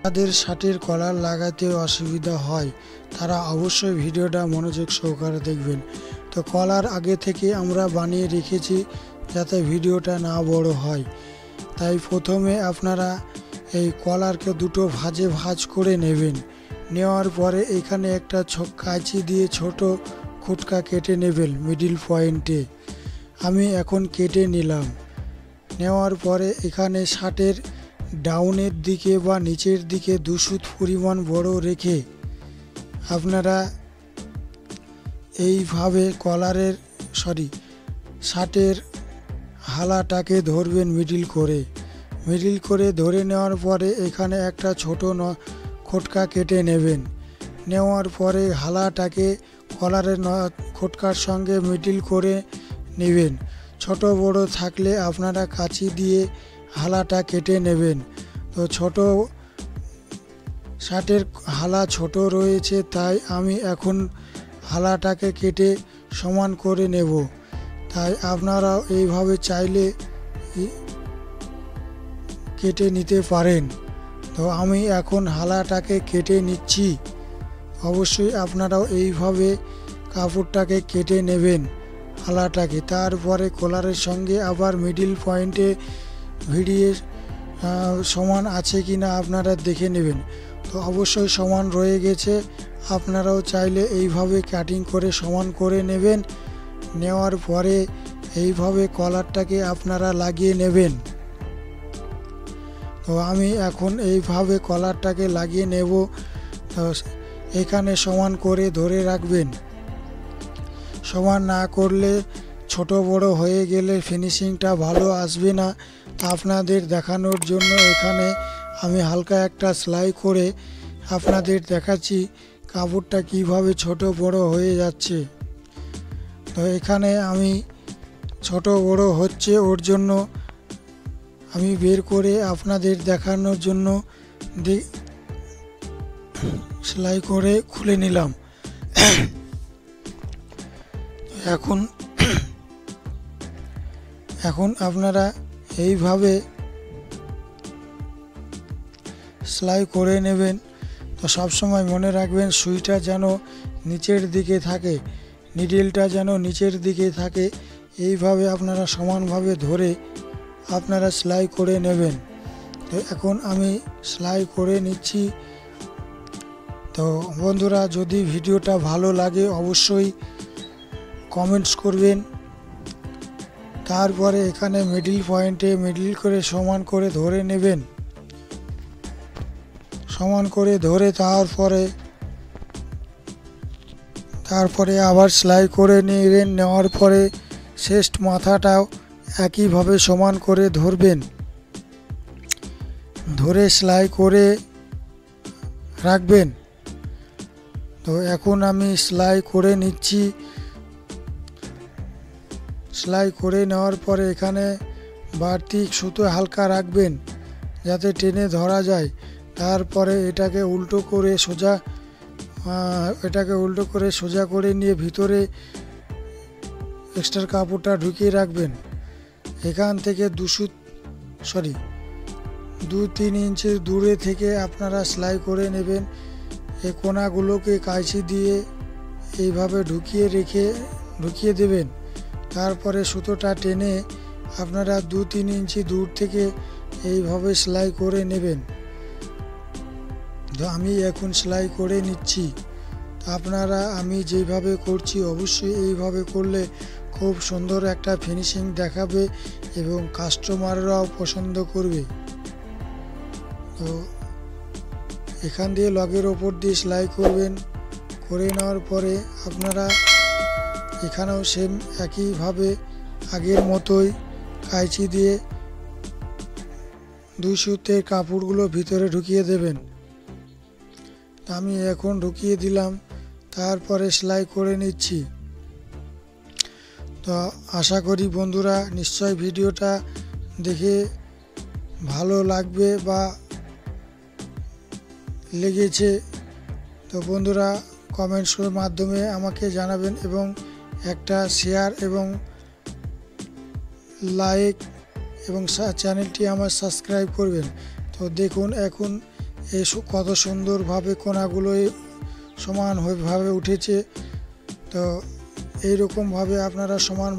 যাদের শার্টের কলার লাগাতে অসুবিধা হয় তারা অবশ্যই ভিডিওটা মনোযোগ সহকারে দেখবেন। তো কলার আগে থেকে আমরা বানিয়ে রেখেছি যাতে ভিডিওটা না বড় হয়। তাই প্রথমে আপনারা এই কলারকে দুটো ভাঁজে ভাঁজ করে নেবেন। নেওয়ার পরে এখানে একটা কাঁচি দিয়ে ছোট খুটকা কেটে নেবেন মিডিল পয়েন্টে। আমি এখন কেটে নিলাম। নেওয়ার পরে এখানে শার্টের ডাউনের দিকে বা নিচের দিকে 2 সুত পরিমাণ বড় রেখে আপনারা এইভাবে শার্টের হালাটাকে ধরবেন মিডিল করে ধরে নেওয়ার পরে এখানে একটা ছোট খোটকা কেটে নেবেন। নেওয়ার পরে হালাটাকে কলারের খোটকার সঙ্গে মিডিল করে নেবেন। ছোট বড় থাকলে আপনারা কাঁচি দিয়ে হালাটা কেটে নেবেন। তো শার্টের হালা ছোট রয়েছে তাই আমি এখন হালাটাকে কেটে সমান করে নেব। তাই আপনারা এইভাবে চাইলে কেটে নিতে পারেন। তো আমি এখন হালাটাকে কেটে নিচ্ছি। অবশ্যই আপনারাও এইভাবে কাপড়টাকে কেটে নেবেন হালাটাকে। তারপরে কলারের সঙ্গে আবার মিডিল পয়েন্টে ভিড়িয়ে সমান আছে কিনা আপনারা দেখে নেবেন। তো অবশ্যই সমান রয়ে গেছে। আপনারাও চাইলে এইভাবে কাটিং করে সমান করে নেবেন। নেওয়ার পরে এইভাবে কলারটাকে আপনারা লাগিয়ে নেবেন। তো আমি এখন এইভাবে কলারটাকে লাগিয়ে নেব। তো এখানে সমান করে ধরে রাখবেন। সমান না করলে ছোট বড় হয়ে গেলে ফিনিশিংটা ভালো আসবে না। আপনাদের দেখানোর জন্য এখানে আমি হালকা একটা সেলাই করে আপনাদের দেখাচ্ছি কাপড়টা কিভাবে ছোট বড় হয়ে যাচ্ছে। তো এখানে আমি ছোট বড় হচ্ছে ওর জন্য আমি বের করে আপনাদের দেখানোর জন্য সেলাই করে খুলে নিলাম। এখন আপনারা এইভাবে সেলাই করে নেবেন। তো সবসময় মনে রাখবেন সুইটা যেন নিচের দিকে থাকে, নিডেলটা যেন নিচের দিকে থাকে। এইভাবে আপনারা সমানভাবে ধরে আপনারা সেলাই করে নেবেন। তো এখন আমি সেলাই করে নিচ্ছি। তো বন্ধুরা, যদি ভিডিওটা ভালো লাগে অবশ্যই কমেন্টস করবেন। তারপরে এখানে মিডিল পয়েন্টে মিডিল করে সমান করে ধরে নেবেন। সমান করে ধরে তারপরে আবার সেলাই করে নেবেন। নেওয়ার পরে শেষ মাথাটাও একইভাবে সমান করে ধরবেন। ধরে সেলাই করে রাখবেন। তো এখন আমি সেলাই করে নিচ্ছি। সেলাই করে নেওয়ার পরে এখানে বাড়তি সুতো হালকা রাখবেন যাতে টেনে ধরা যায়। তারপরে এটাকে উল্টো করে সোজা করে নিয়ে ভিতরে এক্সট্রা কাপড়টা ঢুকিয়ে রাখবেন। এখান থেকে 2-3 ইঞ্চি দূরে থেকে আপনারা সেলাই করে নেবেন। এই কোণাগুলোকে কাঁচি দিয়ে এইভাবে ঢুকিয়ে দেবেন। তারপরে সুতোটা টেনে আপনারা 2-3 ইঞ্চি দূর থেকে এইভাবে সেলাই করে নেবেন। তো আমি এখন সেলাই করে নিচ্ছি। আপনারা আমি যেভাবে করছি অবশ্যই এইভাবে করলে খুব সুন্দর একটা ফিনিশিং দেখাবে এবং কাস্টমাররাও পছন্দ করবে। তো এখান দিয়ে লগের ওপর দিয়ে সেলাই করবেন। করে নেওয়ার পরে আপনারা এখানেও সেম একইভাবে আগের মতোই কাঁচি দিয়ে 2 সুতের কাপড়গুলো ভিতরে ঢুকিয়ে দেবেন। আমি এখন ঢুকিয়ে দিলাম। তারপরে সেলাই করে নিচ্ছি। তো আশা করি বন্ধুরা নিশ্চয় ভিডিওটা দেখে ভালো লাগবে বা লেগেছে। তো বন্ধুরা কমেন্টসের মাধ্যমে আমাকে জানাবেন এবং একটা শেয়ার এবং লাইক এবং চ্যানেলটি আমার সাবস্ক্রাইব করবেন। তো দেখুন এখন কত সুন্দরভাবে কোনাগুলো সমানভাবে উঠেছে। তো এইরকমভাবে আপনারা সমান